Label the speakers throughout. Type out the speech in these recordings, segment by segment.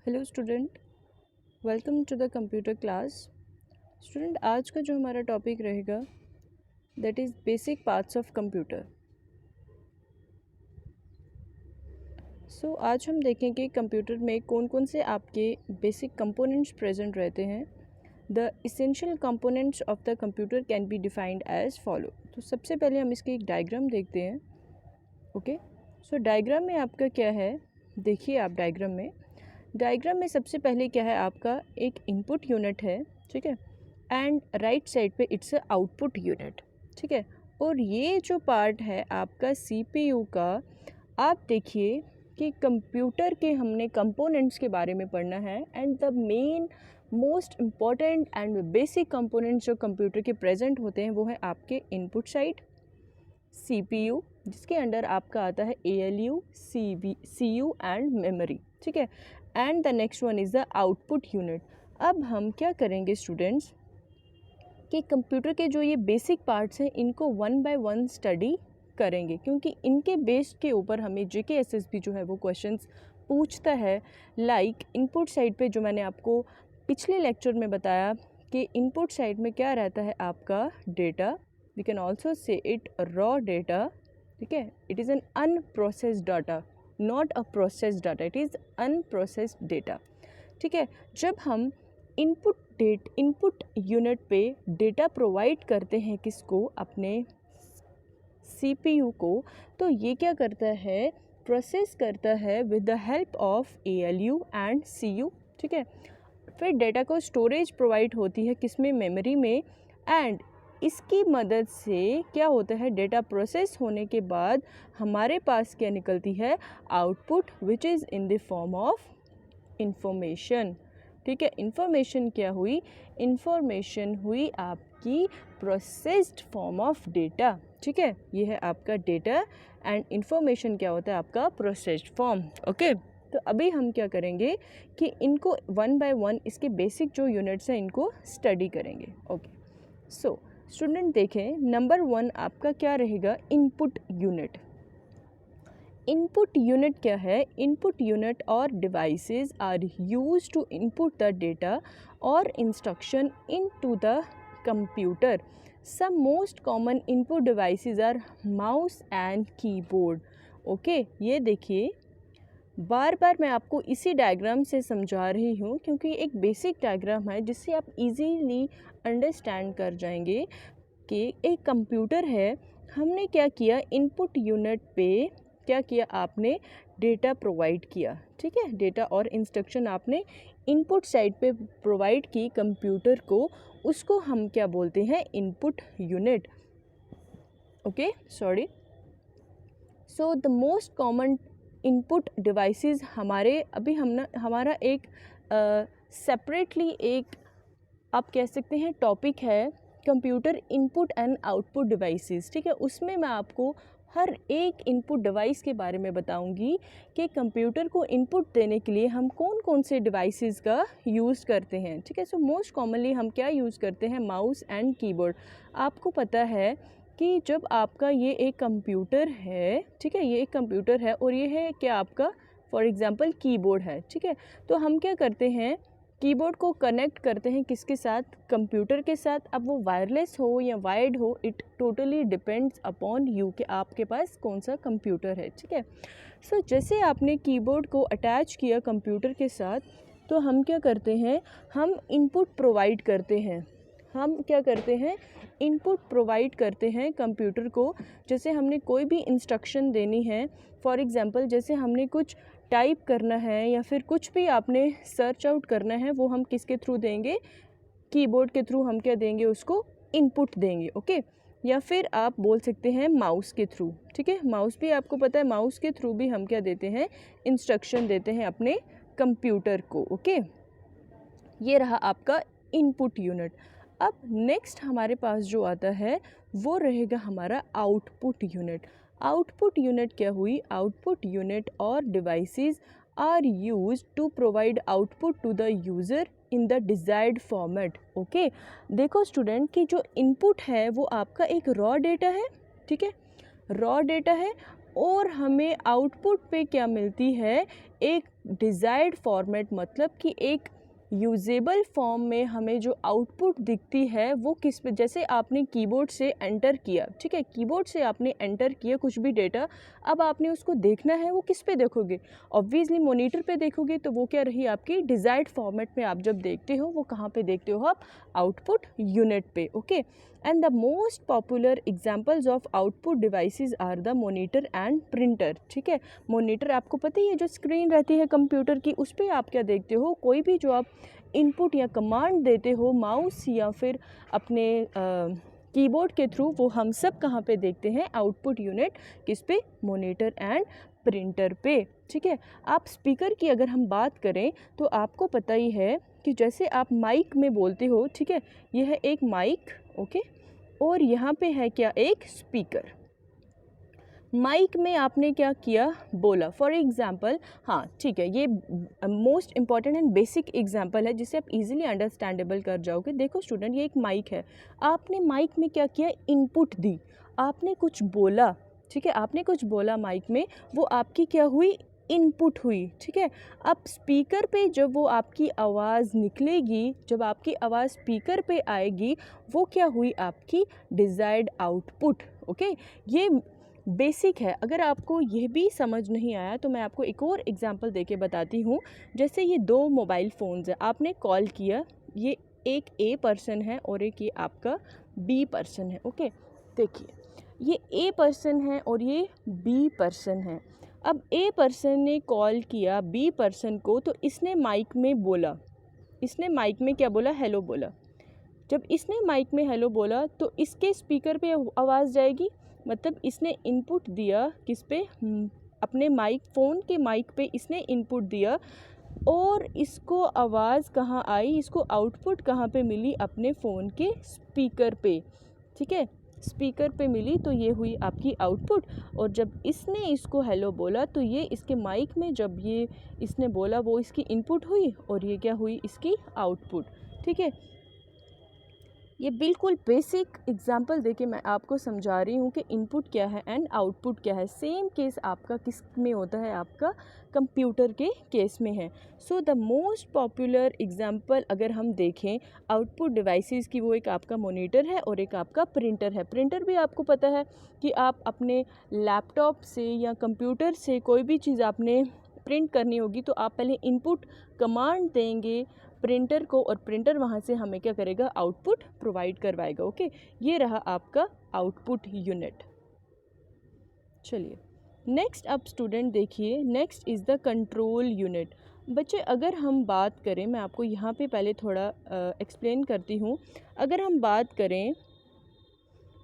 Speaker 1: Hello student, welcome to the computer class. Student, आज का जो हमारा टॉपिक रहेगा that is basic parts of computer. So आज हम देखेंगे कंप्यूटर में कौन कौन से आपके बेसिक कंपोनेंट्स प्रेजेंट रहते हैं। The essential components of the computer can be defined as follow. तो सबसे पहले हम इसकी एक डायग्राम देखते हैं। ओके, सो डायग्राम में आपका क्या है, देखिए आप डायग्राम में सबसे पहले क्या है, आपका एक इनपुट यूनिट है, ठीक है, एंड राइट साइड पे इट्स अ आउटपुट यूनिट, ठीक है। और ये जो पार्ट है आपका सीपीयू का, आप देखिए कि कंप्यूटर के हमने कंपोनेंट्स के बारे में पढ़ना है and the main most important and basic components जो कंप्यूटर के प्रेजेंट होते हैं वो है आपके इनपुट साइड सीपीयू, जिसके अंडर आपका आता है एएलयू, सीयू एंड मेमोरी, ठीक है। And the next one is the output unit. अब हम क्या करेंगे स्टूडेंट्स कि कंप्यूटर के जो ये बेसिक पार्ट्स हैं इनको वन बाय वन स्टडी करेंगे, क्योंकि इनके बेस के ऊपर हमें जेकेएसएसबी जो है वो क्वेश्चंस पूछता है। लाइक इनपुट साइड पे जो मैंने आपको पिछले लेक्चर में बताया कि इनपुट साइड में क्या रहता है आपका data, we can also say it raw data, ठीक है। It is an unprocessed data, not a processed data, it is unprocessed data, ठीक है। जब हम इनपुट यूनिट पे डेटा प्रोवाइड करते हैं किसको, अपने सीपीयू को, तो ये क्या करता है, प्रोसेस करता है with the help of ALU and CU, ठीक है। फिर डेटा को स्टोरेज प्रोवाइड होती है किसमें, मेमोरी में, एंड इसकी मदद से क्या होता है, डेटा प्रोसेस होने के बाद हमारे पास क्या निकलती है, output, which is in the form of information, ठीक है। इंफॉर्मेशन क्या हुई, इंफॉर्मेशन हुई आपकी प्रोसेस्ड फॉर्म ऑफ डेटा, ठीक है। ये है आपका डेटा एंड इंफॉर्मेशन क्या होता है आपका प्रोसेस्ड फॉर्म, ओके। तो अभी हम क्या करेंगे कि इनको वन बाय वन इसके बेसिक जो यूनिट्स हैं इनको स्टडी करेंगे, ओके। सो स्टूडेंट देखें, नंबर वन आपका क्या रहेगा, इनपुट यूनिट। इनपुट यूनिट क्या है, इनपुट यूनिट और devices are use to input the data और instruction into the computer. Some most common input devices are mouse and keyboard, okay. ये देखिए, बार बार मैं आपको इसी डायग्राम से समझा रही हूँ क्योंकि एक बेसिक डायग्राम है जिससे आप इजीली अंडरस्टैंड कर जाएंगे कि एक कंप्यूटर है, हमने क्या किया, इनपुट यूनिट पे क्या किया, आपने डेटा प्रोवाइड किया, ठीक है। डेटा और इंस्ट्रक्शन आपने इनपुट साइड पे प्रोवाइड की कंप्यूटर को, उसको हम क्या बोलते हैं, input unit, okay, sorry. So the most common input devices हमारे अभी हमारा एक सेपरेटली एक आप कह सकते हैं टॉपिक है, computer input and output devices, ठीक है। उसमें मैं आपको हर एक इनपुट डिवाइस के बारे में बताऊंगी कि कंप्यूटर को इनपुट देने के लिए हम कौन कौन से डिवाइसेस का यूज़ करते हैं, ठीक है। सो मोस्ट कॉमनली हम क्या यूज़ करते हैं, माउस एंड कीबोर्ड। आपको पता है कि जब आपका ये एक कंप्यूटर है, ठीक है, ये एक कंप्यूटर है और ये है क्या आपका, फॉर एग्जांपल कीबोर्ड है, ठीक है। तो हम क्या करते हैं, कीबोर्ड को कनेक्ट करते हैं किसके साथ, कंप्यूटर के साथ। अब वो वायरलेस हो या वायर्ड हो, it totally depends upon you कि आपके पास कौन सा कंप्यूटर है, ठीक है। सो जैसे आपने कीबोर्ड को अटैच किया कंप्यूटर के साथ, तो हम क्या करते हैं, हम इनपुट प्रोवाइड करते हैं, हम क्या करते हैं, इनपुट प्रोवाइड करते हैं कंप्यूटर को। जैसे हमने कोई भी इंस्ट्रक्शन देनी है, फॉर एग्जांपल जैसे हमने कुछ टाइप करना है या फिर कुछ भी आपने सर्च आउट करना है, वो हम किसके थ्रू देंगे, कीबोर्ड के थ्रू हम क्या देंगे, उसको इनपुट देंगे, ओके। या फिर आप बोल सकते हैं माउस के थ्रू, ठीक है। माउस भी आपको पता है, माउस के थ्रू भी हम क्या देते हैं, इंस्ट्रक्शन देते हैं अपने कंप्यूटर को, ओके। ये रहा आपका इनपुट यूनिट। अब नेक्स्ट हमारे पास जो आता है वो रहेगा हमारा आउटपुट यूनिट। आउटपुट यूनिट क्या हुई, आउटपुट यूनिट और devices are used to provide output to the user in the desired format, okay. देखो स्टूडेंट कि जो इनपुट है वो आपका एक रॉ डेटा है, ठीक है, रॉ डेटा है, और हमें आउटपुट पे क्या मिलती है, एक डिज़ायर्ड फॉर्मेट, मतलब कि एक यूजेबल फॉर्म में हमें जो आउटपुट दिखती है वो किस पे, जैसे आपने कीबोर्ड से एंटर किया, ठीक है, कीबोर्ड से आपने एंटर किया कुछ भी डेटा, अब आपने उसको देखना है, वो किस पे देखोगे, ऑब्वियसली मॉनिटर पे देखोगे, तो वो क्या रही आपकी डिज़ायर्ड फॉर्मेट में आप जब देखते हो वो कहाँ पे देखते हो आप, आउटपुट यूनिट पे, okay. And the most popular examples of output devices are the monitor and printer, ठीक है। मॉनिटर आपको पता ही है, जो स्क्रीन रहती है कंप्यूटर की, उस पर आप क्या देखते हो, कोई भी जो आप इनपुट या कमांड देते हो माउस या फिर अपने कीबोर्ड के थ्रू, वो हम सब कहाँ पे देखते हैं, आउटपुट यूनिट किस पे, मॉनिटर एंड प्रिंटर पे, ठीक है। आप स्पीकर की अगर हम बात करें तो आपको पता ही है कि जैसे आप माइक में बोलते हो, ठीक है, यह है एक माइक, ओके, और यहाँ पे है क्या, एक स्पीकर। माइक में आपने क्या किया, बोला, फॉर एग्जाम्पल, हाँ ठीक है, ये most important and basic example है जिसे आप इजीली अंडरस्टैंडेबल कर जाओगे। देखो स्टूडेंट, ये एक माइक है, आपने माइक में क्या किया, इनपुट दी, आपने कुछ बोला, ठीक है, आपने कुछ बोला माइक में, वो आपकी क्या हुई, इनपुट हुई, ठीक है। अब स्पीकर पे जब वो आपकी आवाज़ निकलेगी, जब आपकी आवाज़ स्पीकर पे आएगी, वो क्या हुई, आपकी डिज़ायर्ड आउटपुट, ओके। ये बेसिक है। अगर आपको यह भी समझ नहीं आया तो मैं आपको एक और एग्जांपल देके बताती हूँ। जैसे ये दो मोबाइल फ़ोन्स है, आपने कॉल किया, ये एक ए पर्सन है और एक ये आपका बी पर्सन है, ओके। देखिए, ये ए पर्सन है और ये बी पर्सन है। अब ए पर्सन ने कॉल किया बी पर्सन को, तो इसने माइक में बोला, इसने माइक में क्या बोला, हेलो बोला। जब इसने माइक में हेलो बोला तो इसके स्पीकर पे आवाज़ जाएगी, मतलब इसने इनपुट दिया किस पे, अपने माइक, फ़ोन के माइक पे इसने इनपुट दिया, और इसको आवाज़ कहाँ आई, इसको आउटपुट कहाँ पे मिली, अपने फ़ोन के स्पीकर पे, ठीक है, स्पीकर पे मिली, तो ये हुई आपकी आउटपुट। और जब इसने इसको हेलो बोला तो ये इसके माइक में जब ये इसने बोला वो इसकी इनपुट हुई, और ये क्या हुई, इसकी आउटपुट, ठीक है। ये बिल्कुल बेसिक एग्जांपल देके मैं आपको समझा रही हूँ कि इनपुट क्या है एंड आउटपुट क्या है। सेम केस आपका किस में होता है, आपका कंप्यूटर के केस में है। So the most popular example अगर हम देखें आउटपुट डिवाइसेस की, वो एक आपका मॉनिटर है और एक आपका प्रिंटर है। प्रिंटर भी आपको पता है कि आप अपने लैपटॉप से या कंप्यूटर से कोई भी चीज़ आपने प्रिंट करनी होगी तो आप पहले इनपुट कमांड देंगे प्रिंटर को, और प्रिंटर वहाँ से हमें क्या करेगा, आउटपुट प्रोवाइड करवाएगा, ओके। ये रहा आपका आउटपुट यूनिट। चलिए नेक्स्ट, अब स्टूडेंट देखिए, next is the control unit. बच्चे अगर हम बात करें, मैं आपको यहाँ पे पहले थोड़ा एक्सप्लेन करती हूँ। अगर हम बात करें,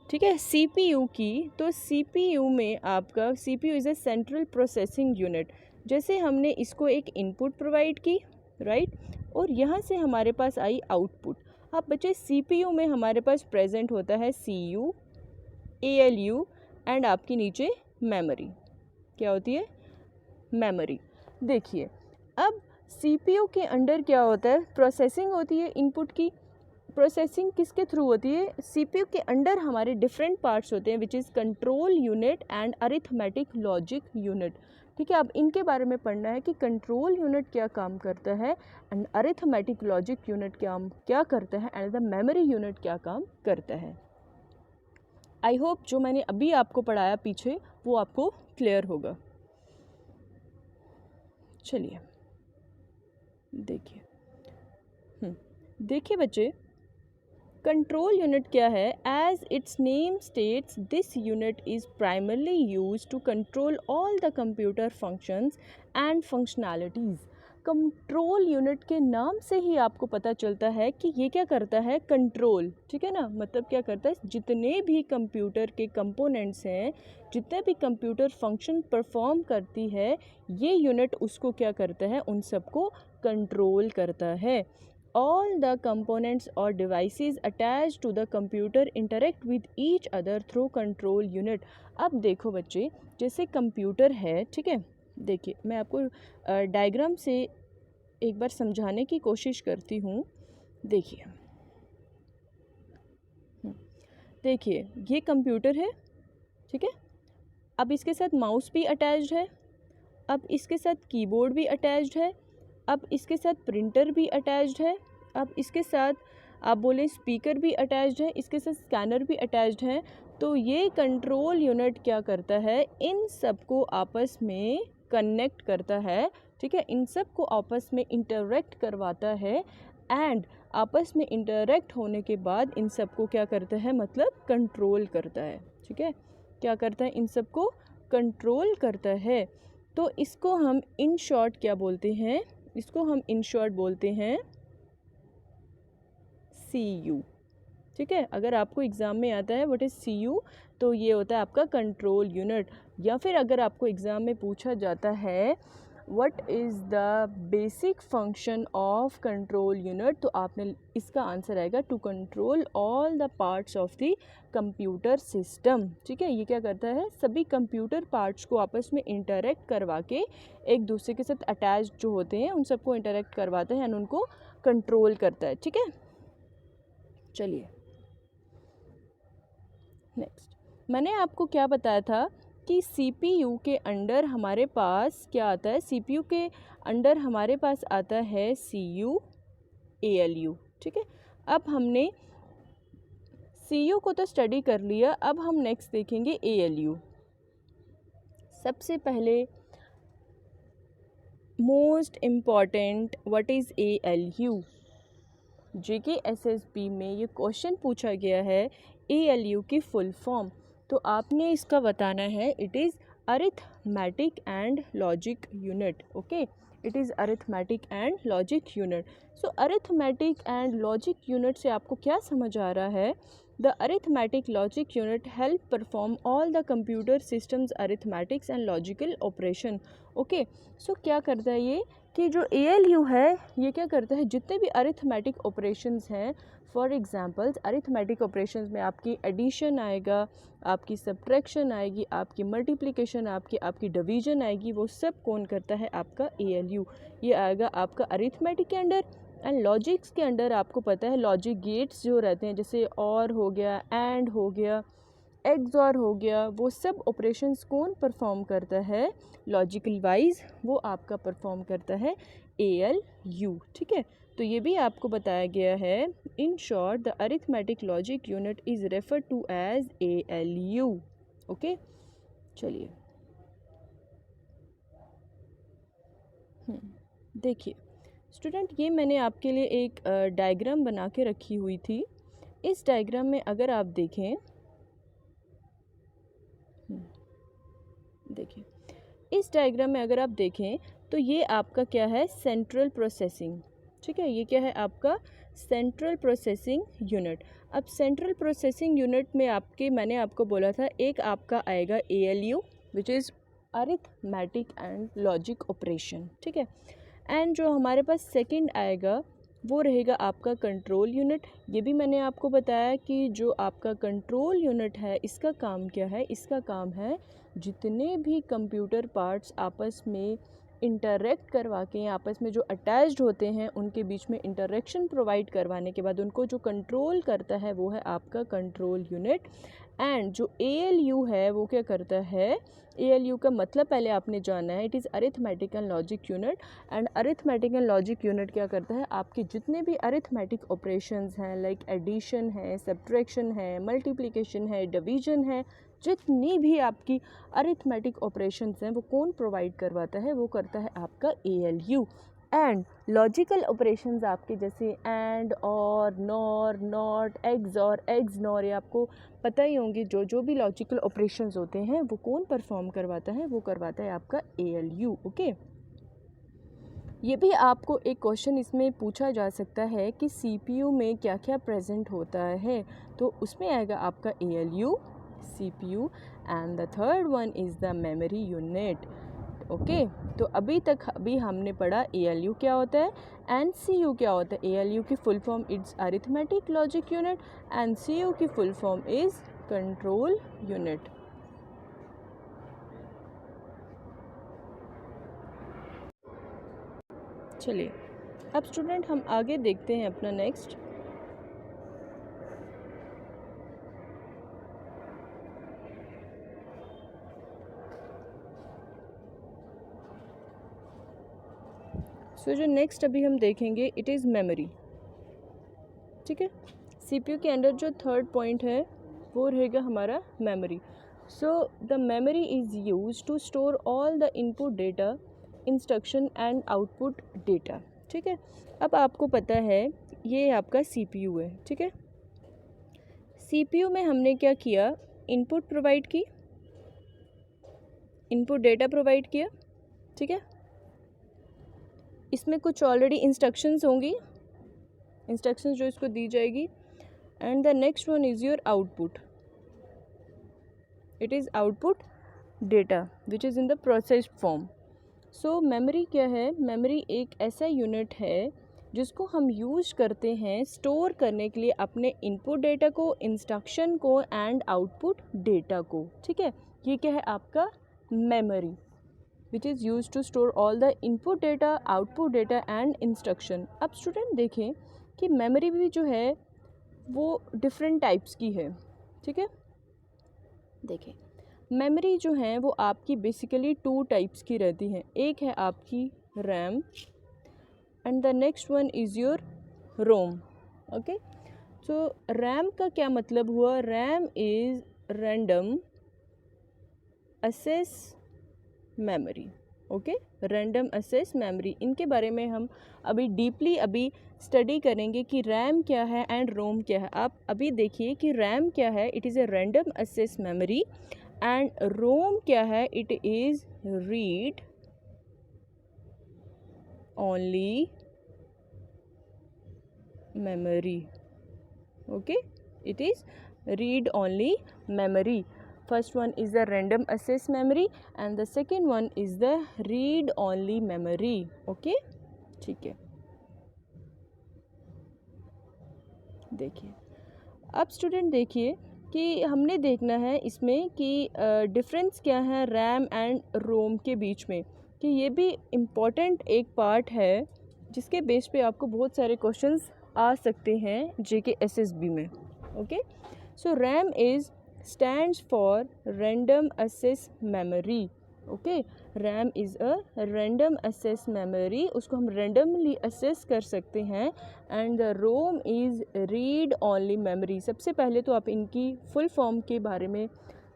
Speaker 1: ठीक है, सीपीयू की, तो सीपीयू में आपका CPU is a central processing unit. जैसे हमने इसको एक इनपुट प्रोवाइड की, राइट, और यहाँ से हमारे पास आई आउटपुट। अब बच्चे सीपीयू में हमारे पास प्रेजेंट होता है सीयू, एएलयू एंड आपकी नीचे मेमोरी, क्या होती है, मेमोरी। देखिए, अब सीपीयू के अंडर क्या होता है, प्रोसेसिंग होती है इनपुट की। प्रोसेसिंग किसके थ्रू होती है, सीपीयू के अंडर हमारे डिफरेंट पार्ट्स होते हैं, which is control unit and arithmetic logic unit, ठीक है। अब इनके बारे में पढ़ना है कि कंट्रोल यूनिट क्या काम करता है एंड अरिथमेटिक लॉजिक यूनिट क्या करता है एंड द मेमोरी यूनिट क्या काम करता है। आई होप जो मैंने अभी आपको पढ़ाया पीछे वो आपको क्लियर होगा। चलिए देखिए बच्चे, कंट्रोल यूनिट क्या है, as its name states this unit is primarily use to control all the computer functions and functionalities. Control unit के नाम से ही आपको पता चलता है कि ये क्या करता है, कंट्रोल, ठीक है ना, मतलब क्या करता है, जितने भी कंप्यूटर के कंपोनेंट्स हैं, जितने भी कंप्यूटर फंक्शन परफॉर्म करती है, ये यूनिट उसको क्या करता है, उन सबको कंट्रोल करता है। All the components or devices attached to the computer interact with each other through control unit। अब देखो बच्चे, जैसे कंप्यूटर है, ठीक है, देखिए मैं आपको डायग्राम से एक बार समझाने की कोशिश करती हूँ। देखिए देखिए, ये कंप्यूटर है, ठीक है, अब इसके साथ माउस भी अटैच्ड है, अब इसके साथ कीबोर्ड भी अटैच्ड है, अब इसके साथ प्रिंटर भी अटैच्ड है, अब इसके साथ आप बोले स्पीकर भी अटैच्ड है, इसके साथ स्कैनर भी अटैच्ड है। तो ये कंट्रोल यूनिट क्या करता है, इन सब को आपस में कनेक्ट करता है, ठीक है, इन सब को आपस में इंटरेक्ट करवाता है एंड आपस में इंटरेक्ट होने के बाद इन सब को क्या करता है, मतलब कंट्रोल करता है, ठीक है, क्या करता है, इन सब को कंट्रोल करता है। तो इसको हम इन शॉर्ट क्या बोलते हैं, इसको हम इन शॉर्ट बोलते हैं CU, ठीक है। अगर आपको एग्ज़ाम में आता है व्हाट इज़ CU, तो ये होता है आपका कंट्रोल यूनिट। या फिर अगर आपको एग्ज़ाम में पूछा जाता है what is the basic function of control unit, तो आपने इसका आंसर आएगा to control all the parts of the computer system, ठीक है। ये क्या करता है, सभी कंप्यूटर पार्ट्स को आपस में इंटरेक्ट करवा के एक दूसरे के साथ अटैच जो होते हैं उन सबको इंटरेक्ट करवाता है एंड उनको कंट्रोल करता है, ठीक है। चलिए नेक्स्ट, मैंने आपको क्या बताया था कि CPU के अंडर हमारे पास क्या आता है, CPU के अंडर हमारे पास आता है CU ALU, ठीक है। अब हमने CU को तो स्टडी कर लिया, अब हम नेक्स्ट देखेंगे ALU। सबसे पहले most important, what is ALU। JK SSB में ये क्वेश्चन पूछा गया है ALU की फुल फॉर्म, तो आपने इसका बताना है it is arithmetic and logic unit, okay, it is arithmetic and logic unit. So arithmetic and logic unit से आपको क्या समझ आ रहा है, the arithmetic logic unit help perform all the computer systems arithmetics and logical operation, okay. So क्या करता है ये कि जो ALU है ये क्या करता है, जितने भी अरिथमेटिक ऑपरेशंस हैं, फॉर एग्जांपल्स अरिथमेटिक ऑपरेशंस में आपकी एडिशन आएगा, आपकी सब्ट्रैक्शन आएगी, आपकी मल्टीप्लिकेशन, आपकी डिवीजन आएगी, वो सब कौन करता है, आपका ALU। ये आएगा आपका अरिथमेटिक के अंडर। एंड लॉजिक्स के अंडर आपको पता है लॉजिक गेट्स जो रहते हैं, जैसे और हो गया, एंड हो गया, XOR हो गया, वो सब ऑपरेशंस कौन परफॉर्म करता है, लॉजिकल वाइज वो आपका परफॉर्म करता है ALU, ठीक है। तो ये भी आपको बताया गया है, in short the arithmetic logic unit is refer to as ALU, okay. चलिए देखिए स्टूडेंट, ये मैंने आपके लिए एक डायग्राम बना के रखी हुई थी। इस डायग्राम में अगर आप देखें, देखिए इस डायग्राम में अगर आप देखें तो ये आपका क्या है, सेंट्रल प्रोसेसिंग, ठीक है, ये क्या है आपका सेंट्रल प्रोसेसिंग यूनिट। अब सेंट्रल प्रोसेसिंग यूनिट में मैंने आपको बोला था एक आपका आएगा ALU which is arithmetic and logic operation, ठीक है। एंड जो हमारे पास सेकंड आएगा वो रहेगा आपका कंट्रोल यूनिट। ये भी मैंने आपको बताया कि जो आपका कंट्रोल यूनिट है इसका काम क्या है, इसका काम है जितने भी कंप्यूटर पार्ट्स आपस में इंटरेक्ट करवा के आपस में जो अटैच्ड होते हैं उनके बीच में इंटरेक्शन प्रोवाइड करवाने के बाद उनको जो कंट्रोल करता है वो है आपका कंट्रोल यूनिट। एंड जो ALU है वो क्या करता है, ALU का मतलब पहले आपने जाना है, it is arithmetic and logic unit. And arithmetic and logic unit क्या करता है, आपके जितने भी अरिथमेटिक ऑपरेशंस हैं लाइक एडिशन है, सब्ट्रैक्शन है, मल्टीप्लिकेशन है, डिवीजन है, जितनी भी आपकी अरिथमेटिक ऑपरेशंस हैं वो कौन प्रोवाइड करवाता है, वो करता है आपका ALU। एंड लॉजिकल ऑपरेशंस आपके जैसे एंड, और, नॉर, नॉट, XOR, XNOR, ये आपको पता ही होंगे, जो भी लॉजिकल ऑपरेशंस होते हैं वो कौन परफॉर्म करवाता है, वो करवाता है आपका ALU, ओके। ये भी आपको एक क्वेश्चन इसमें पूछा जा सकता है कि CPU में क्या क्या प्रेजेंट होता है, तो उसमें आएगा आपका ALU, CPU and the third one is the memory unit, okay. तो अभी हमने पढ़ा ALU क्या होता है एंड CU क्या होता है। ALU की full form it's arithmetic logic unit and CU की full form is control unit. चलिए अब स्टूडेंट हम आगे देखते हैं अपना नेक्स्ट। सो जो नेक्स्ट अभी हम देखेंगे इट इज़ मेमोरी, ठीक है। CPU के अंदर जो थर्ड पॉइंट है वो रहेगा हमारा memory. So the memory is use to store all the input data, instruction and output data, ठीक है। अब आपको पता है ये आपका CPU है, ठीक है। CPU में हमने क्या किया, इनपुट प्रोवाइड की, इनपुट डेटा प्रोवाइड किया, ठीक है। इसमें कुछ ऑलरेडी इंस्ट्रक्शंस होंगी, इंस्ट्रक्शंस जो इसको दी जाएगी, and the next one is your output, it is output data which is in the processed form. So memory क्या है, मेमोरी एक ऐसा यूनिट है जिसको हम यूज करते हैं स्टोर करने के लिए अपने इनपुट डेटा को, इंस्ट्रक्शन को एंड आउटपुट डेटा को, ठीक है। ये क्या है आपका memory, which is use to store all the input data, output data and instruction. अब स्टूडेंट देखें कि मेमोरी भी जो है वो डिफरेंट टाइप्स की है, ठीक है। देखें मेमोरी जो है वो आपकी बेसिकली 2 टाइप्स की रहती हैं, एक है आपकी RAM and the next one is your ROM, okay. So RAM का क्या मतलब हुआ, RAM is random access memory, okay, random access memory. इनके बारे में हम अभी डीपली अभी स्टडी करेंगे कि रैम क्या है एंड रोम क्या है। आप अभी देखिए कि रैम क्या है, it is a random access memory, and ROM क्या है, it is read only memory, okay, it is read only memory. First one is the random access memory and the second one is the read only memory, okay, ठीक है। देखिए अब student देखिए कि हमने देखना है इसमें कि डिफरेंस क्या है रैम एंड रोम के बीच में, कि ये भी इम्पॉर्टेंट एक पार्ट है जिसके बेस पे आपको बहुत सारे क्वेश्चंस आ सकते हैं जेके एसएसबी में, okay. So RAM is stands for random access memory, okay. RAM is a random access memory, उसको हम रैंडमली एक्सेस कर सकते हैं, and the ROM is read only memory. सबसे पहले तो आप इनकी फुल फॉर्म के बारे में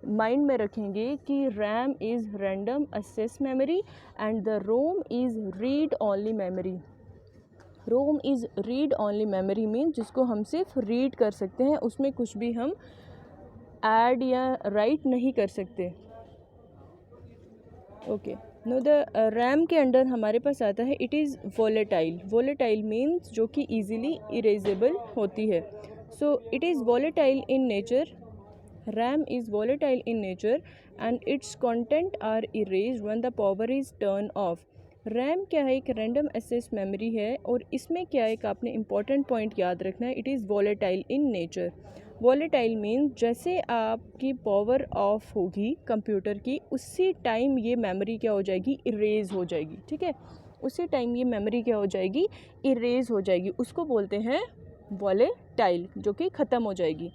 Speaker 1: माइंड में रखेंगे कि RAM is random access memory and the ROM is read only memory. ROM is read only memory mean जिसको हम सिर्फ रीड कर सकते हैं, उसमें कुछ भी हम ऐड या राइट नहीं कर सकते, ओके। नो द रैम के अंडर हमारे पास आता है it is volatile, volatile means जो कि ईजिली इरेजेबल होती है। So it is volatile in nature, RAM is volatile in nature and its content are erased when the power is turn off. RAM क्या है, एक रैंडम एक्सेस मेमोरी है, और इसमें क्या है, एक आपने इंपॉर्टेंट पॉइंट याद रखना है, it is volatile in nature. Volatile means जैसे आपकी पावर ऑफ होगी कंप्यूटर की उसी टाइम ये मेमोरी क्या हो जाएगी, इरेज हो जाएगी, ठीक है। उसी टाइम ये मेमोरी क्या हो जाएगी, इरेज हो जाएगी, उसको बोलते हैं वॉलेटाइल, जो कि ख़त्म हो जाएगी।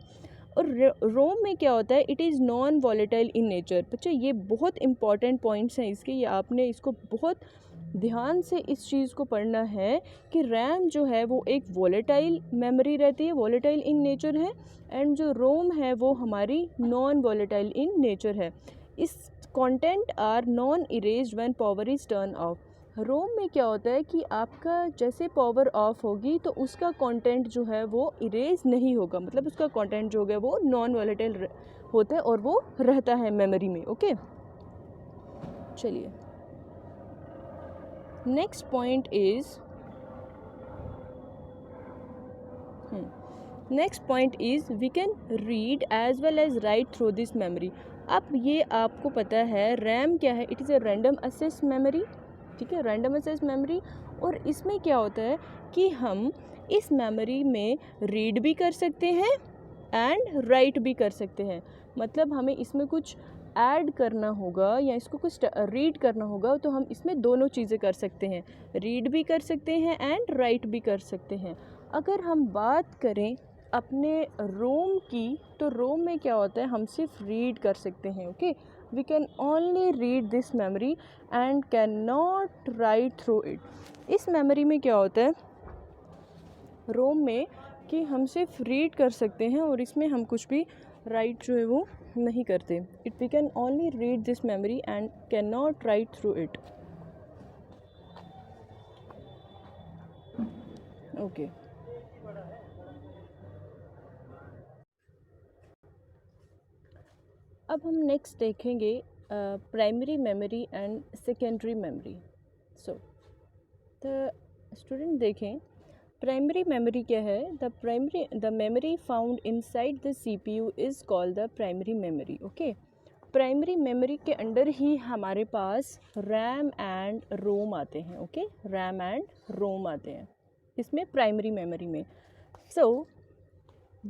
Speaker 1: और रोम में क्या होता है, it is non volatile in nature. बच्चे ये बहुत इंपॉर्टेंट पॉइंट्स हैं इसके, ये आपने इसको बहुत ध्यान से इस चीज़ को पढ़ना है कि रैम जो है वो एक वॉलेटाइल मेमोरी रहती है, वॉलेटाइल इन नेचर है, एंड जो रोम है वो हमारी नॉन वॉलेटाइल इन नेचर है। इस content are non erased when power is turn off. ROM में क्या होता है कि आपका जैसे पावर ऑफ होगी तो उसका कंटेंट जो है वो इरेज नहीं होगा, मतलब उसका कंटेंट जो है वो नॉन वॉलेटाइल होता है और वो रहता है मेमोरी में, ओके। चलिए next point is we can read as well as write through this memory. अब ये आपको पता है रैम क्या है, it is a random access memory, ठीक है, रैंडम एक्सेस मेमोरी। और इसमें क्या होता है कि हम इस मेमोरी में रीड भी कर सकते हैं एंड राइट भी कर सकते हैं, मतलब हमें इसमें कुछ ऐड करना होगा या इसको कुछ रीड करना होगा तो हम इसमें दोनों चीज़ें कर सकते हैं, रीड भी कर सकते हैं एंड राइट भी कर सकते हैं। अगर हम बात करें अपने रोम की, तो रोम में क्या होता है, हम सिर्फ रीड कर सकते हैं, okay. We can only read this memory and can not write through it. इस मेमोरी में क्या होता है रोम में कि हम सिर्फ रीड कर सकते हैं और इसमें हम कुछ भी राइट जो है वो नहीं करते। It we can only read this memory and can not write through it. Okay, अब हम नेक्स्ट देखेंगे primary memory and secondary memory. So the student देखें प्राइमरी मेमोरी क्या है। The memory found inside the CPU is called the primary memory. Okay, primary memory के under ही हमारे पास रैम एंड रोम आते हैं। ओके, रैम एंड रोम आते हैं इसमें प्राइमरी मेमोरी में। सो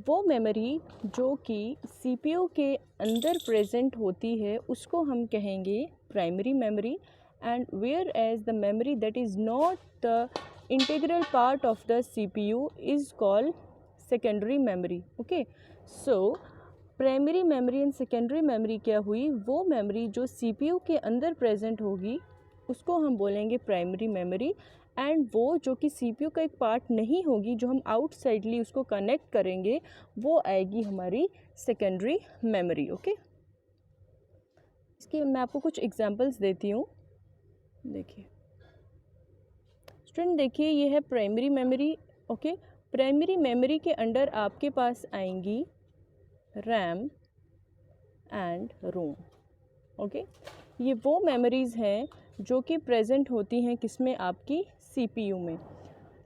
Speaker 1: वो मेमोरी जो कि सीपीयू के अंदर प्रेजेंट होती है उसको हम कहेंगे primary memory, and where as the memory that is not the integral part of the CPU is called secondary memory. Okay, so primary memory and secondary memory क्या हुई, वो मेमोरी जो सीपीयू के अंदर प्रेजेंट होगी उसको हम बोलेंगे प्राइमरी मेमोरी, एंड वो जो कि सीपीयू का एक पार्ट नहीं होगी, जो हम आउटसाइडली उसको कनेक्ट करेंगे, वो आएगी हमारी सेकेंडरी मेमोरी। ओके, इसके मैं आपको कुछ एग्जांपल्स देती हूँ। देखिए स्टूडेंट, देखिए ये है primary memory. Okay, primary memory के अंडर आपके पास आएंगी रैम एंड रोम। ओके, ये वो मेमोरीज़ हैं जो कि प्रेजेंट होती हैं किसमें, आपकी सीपीयू में।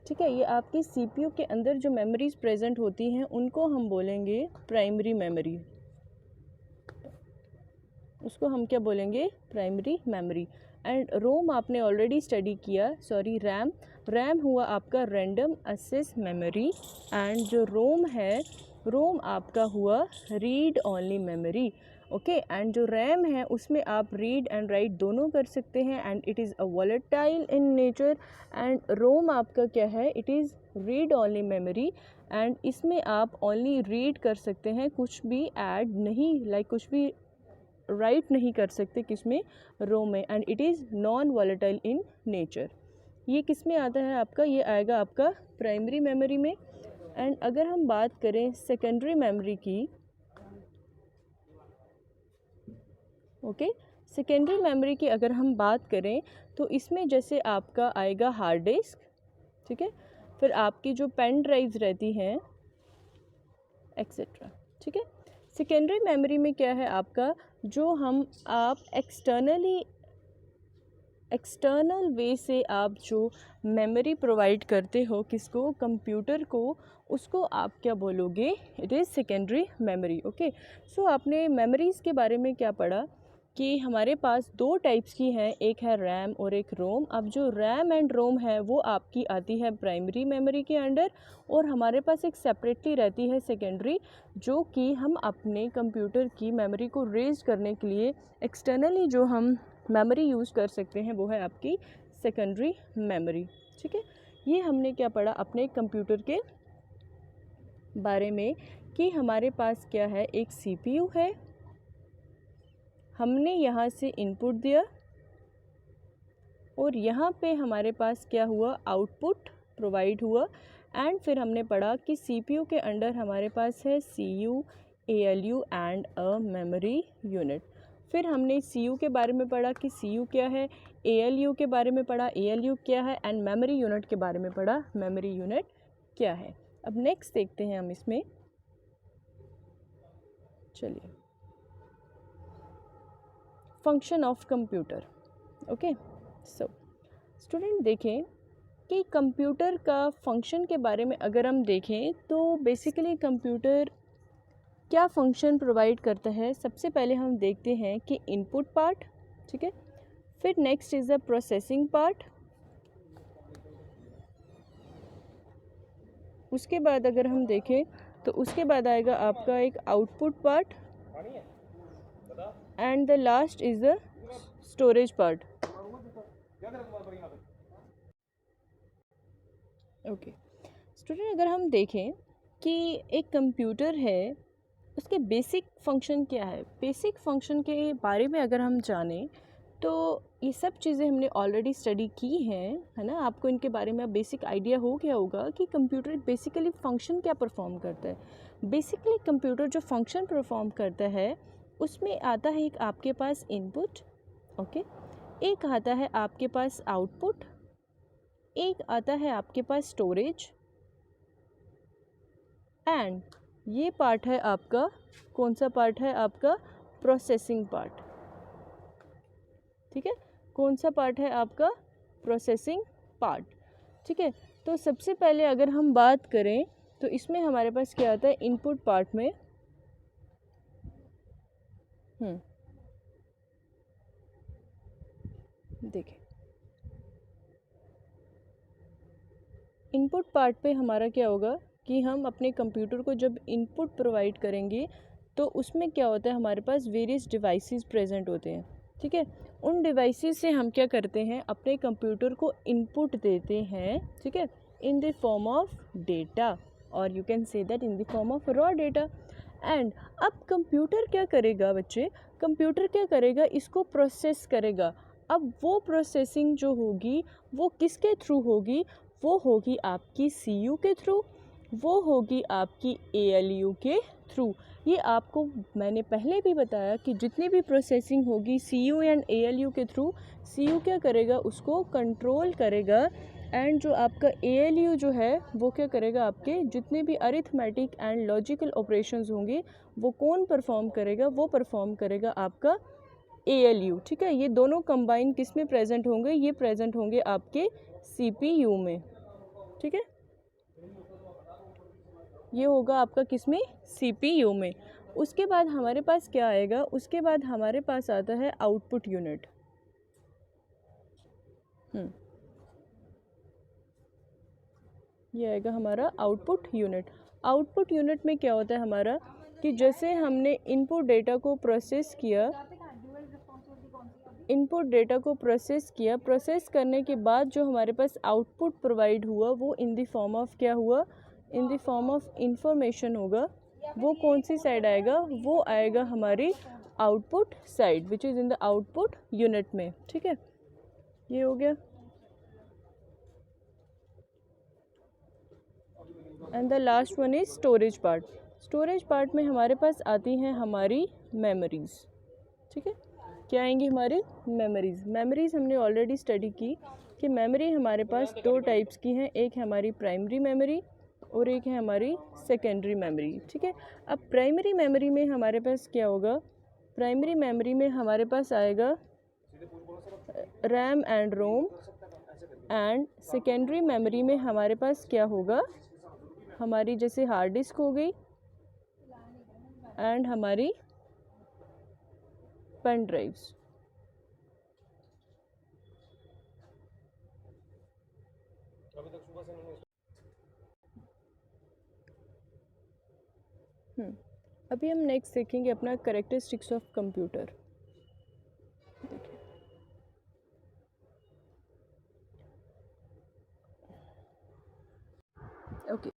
Speaker 1: ठीक है, ये आपकी सीपीयू के अंदर जो मेमोरीज़ प्रेजेंट होती हैं उनको हम बोलेंगे प्राइमरी मेमोरी। उसको हम क्या बोलेंगे, प्राइमरी मेमोरी। एंड रोम आपने ऑलरेडी स्टडी किया, सॉरी रैम हुआ आपका रैंडम एक्सेस मेमोरी, एंड जो रोम है, रोम आपका हुआ read only memory. Okay, and जो रैम है उसमें आप रीड एंड राइट दोनों कर सकते हैं, and it is a volatile in nature. And ROM आपका क्या है, it is read only memory, and इसमें आप ओनली रीड कर सकते हैं, कुछ भी ऐड नहीं, लाइक कुछ भी राइट नहीं कर सकते किसमें, रोम में, and it is non volatile in nature. ये किस में आता है आपका, ये आएगा आपका प्राइमरी मेमोरी में। एंड अगर हम बात करें सेकेंडरी मेमोरी की, ओके, सेकेंडरी मेमोरी की अगर हम बात करें तो इसमें जैसे आपका आएगा हार्ड डिस्क, ठीक है, फिर आपकी जो पेन ड्राइव्स रहती हैं एक्सेट्रा। ठीक है, सेकेंडरी मेमोरी में क्या है आपका, जो आप एक्सटर्नल वे से आप जो मेमोरी प्रोवाइड करते हो किसको, कंप्यूटर को, उसको आप क्या बोलोगे, it is secondary memory. Okay, so आपने मेमोरीज़ के बारे में क्या पढ़ा कि हमारे पास दो टाइप्स की हैं, एक है रैम और एक रोम। अब जो रैम एंड रोम है वो आपकी आती है प्राइमरी मेमोरी के अंडर, और हमारे पास एक सेपरेटली रहती है सेकेंडरी, जो कि हम अपने कंप्यूटर की मेमोरी को रेज करने के लिए एक्सटर्नली जो हम मेमोरी यूज़ कर सकते हैं वो है आपकी सेकेंडरी मेमोरी। ठीक है, ये हमने क्या पढ़ा अपने कंप्यूटर के बारे में कि हमारे पास क्या है, एक सीपीयू है, हमने यहाँ से इनपुट दिया और यहाँ पे हमारे पास क्या हुआ, आउटपुट प्रोवाइड हुआ। एंड फिर हमने पढ़ा कि सीपीयू के अंडर हमारे पास है CU, ALU and a memory unit. फिर हमने सीयू के बारे में पढ़ा कि सीयू क्या है, एएलयू के बारे में पढ़ा एएलयू क्या है, एंड मेमोरी यूनिट के बारे में पढ़ा मेमोरी यूनिट क्या है। अब नेक्स्ट देखते हैं हम इसमें, चलिए, function of computer. Okay, so student देखें कि कंप्यूटर का फंक्शन के बारे में अगर हम देखें तो बेसिकली कंप्यूटर क्या फंक्शन प्रोवाइड करता है। सबसे पहले हम देखते हैं कि इनपुट पार्ट, ठीक है, फिर next is the processing part, उसके बाद अगर हम देखें तो उसके बाद आएगा आपका एक output part, and the last is the storage part. Okay student, अगर हम देखें कि एक कंप्यूटर है उसके बेसिक फंक्शन क्या है? बेसिक फंक्शन के बारे में अगर हम जानें तो ये सब चीज़ें हमने ऑलरेडी स्टडी की हैं, है ना? आपको इनके बारे में अब बेसिक आइडिया हो गया होगा कि कंप्यूटर बेसिकली फंक्शन क्या परफॉर्म करता है। बेसिकली कंप्यूटर जो फंक्शन परफॉर्म करता है उसमें आता है एक आपके पास इनपुट, ओके, एक आता है आपके पास आउटपुट, एक आता है आपके पास स्टोरेज, एंड ये पार्ट है आपका, कौन सा पार्ट है आपका? Processing part. ठीक है, कौन सा पार्ट है आपका? Processing part. ठीक है, तो सबसे पहले अगर हम बात करें तो इसमें हमारे पास क्या आता है? इनपुट पार्ट में देखिए, इनपुट पार्ट पे हमारा क्या होगा कि हम अपने कंप्यूटर को जब इनपुट प्रोवाइड करेंगे तो उसमें क्या होता है? हमारे पास वेरियस डिवाइसेस प्रेजेंट होते हैं। ठीक है, उन डिवाइसेस से हम क्या करते हैं? अपने कंप्यूटर को इनपुट देते हैं, ठीक है, in the form of data, और you can say that in the form of raw data. And अब कंप्यूटर क्या करेगा बच्चे? कंप्यूटर क्या करेगा? इसको प्रोसेस करेगा। अब वो प्रोसेसिंग जो होगी वो किसके थ्रू होगी? वो होगी आपकी सीयू के थ्रू, वो होगी आपकी एएलयू के थ्रू। ये आपको मैंने पहले भी बताया कि जितनी भी प्रोसेसिंग होगी सीयू एंड एएलयू के थ्रू, सीयू क्या करेगा? उसको कंट्रोल करेगा, एंड जो आपका एएलयू जो है वो क्या करेगा? आपके जितने भी अरिथमेटिक एंड लॉजिकल ऑपरेशंस होंगे वो कौन परफॉर्म करेगा? वो परफॉर्म करेगा आपका एएलयू। ठीक है, ये दोनों कंबाइन किस में प्रेजेंट होंगे? ये प्रेजेंट होंगे आपके सीपीयू में। ठीक है, ये होगा आपका किस में? सीपीयू में। उसके बाद हमारे पास क्या आएगा? उसके बाद हमारे पास आता है आउटपुट यूनिट। ये आएगा हमारा आउटपुट यूनिट। आउटपुट यूनिट में क्या होता है हमारा कि जैसे हमने इनपुट डेटा को प्रोसेस किया, इनपुट डेटा को प्रोसेस करने के बाद जो हमारे पास आउटपुट प्रोवाइड हुआ वो इन द फॉर्म ऑफ क्या हुआ? इन द फॉर्म ऑफ इंफॉर्मेशन होगा। वो कौन सी साइड आएगा? वो आएगा हमारी output side, which is in the output unit में। ठीक है, ये हो गया। And the last one is storage part. Storage part में हमारे पास आती हैं हमारी मेमोरीज। ठीक है, क्या आएंगी? हमारी मेमोरीज। मेमोरीज हमने ऑलरेडी स्टडी की कि मेमोरी हमारे पास दो टाइप्स की हैं, एक है हमारी प्राइमरी मेमोरी और एक है हमारी सेकेंडरी मेमोरी। ठीक है, अब प्राइमरी मेमोरी में हमारे पास क्या होगा? प्राइमरी मेमोरी में हमारे पास आएगा RAM and ROM, and secondary memory में हमारे पास क्या होगा? हमारी जैसे हार्ड डिस्क हो गई एंड हमारी पेन ड्राइव्स। अभी हम नेक्स्ट देखेंगे अपना characteristics of computer. Okay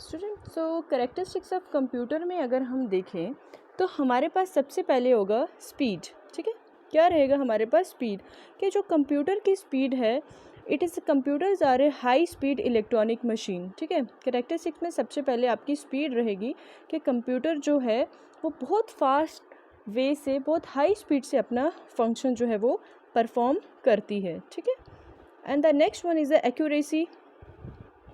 Speaker 1: student, so characteristics of computer में अगर हम देखें तो हमारे पास सबसे पहले होगा स्पीड। ठीक है, क्या रहेगा हमारे पास? स्पीड। कि जो कंप्यूटर की स्पीड है, it is computers are a high speed electronic machine. ठीक है, कैरेक्टरिस्टिक्स में सबसे पहले आपकी स्पीड रहेगी कि कंप्यूटर जो है वो बहुत फास्ट वे से, बहुत हाई स्पीड से अपना फंक्शन जो है वो परफॉर्म करती है। ठीक है, and the next one is the accuracy.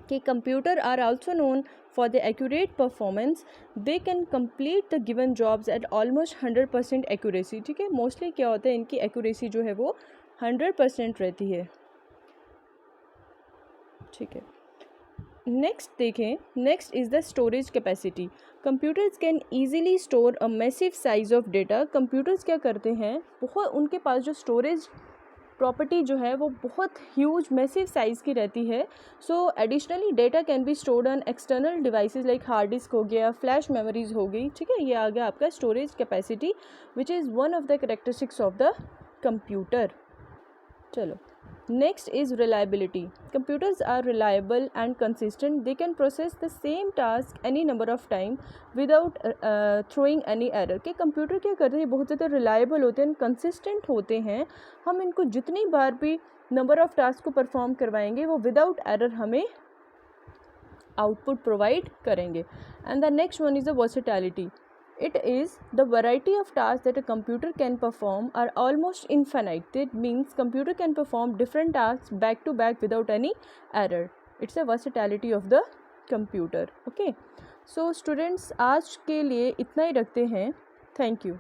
Speaker 1: कि computer are also known for the accurate performance, they can complete the given jobs at almost 100% accuracy. ठीक है, मोस्टली क्या होता है, इनकी एक्यूरेसी जो है वो 100% रहती है। ठीक है, नेक्स्ट देखें, next is the storage capacity. Computers can easily store a massive size of data. Computers क्या करते हैं, बहुत उनके पास जो स्टोरेज प्रॉपर्टी जो है वो बहुत ह्यूज मैसिव साइज़ की रहती है। So additionally data can be stored on external devices like hard disk हो गया, फ्लैश मेमोरीज हो गई। ठीक है, ये आ गया आपका storage capacity, which is one of the characteristics of the computer. चलो Next is reliability. Computers are reliable and consistent. They can process the same task any number of time without throwing any error. कि computer क्या करते हैं, बहुत ज़्यादा reliable होते हैं, consistent होते हैं. हम इनको जितनी बार भी नंबर ऑफ़ टास्क को परफॉर्म करवाएंगे वो विदाउट एरर हमें आउटपुट प्रोवाइड करेंगे. And the next one is the versatility. It is the variety of tasks that a computer can perform are almost infinite. That means computer can perform different tasks back to back without any error. It's a versatility of the computer. Okay. So students, आज के लिए इतना ही रखते हैं. Thank you.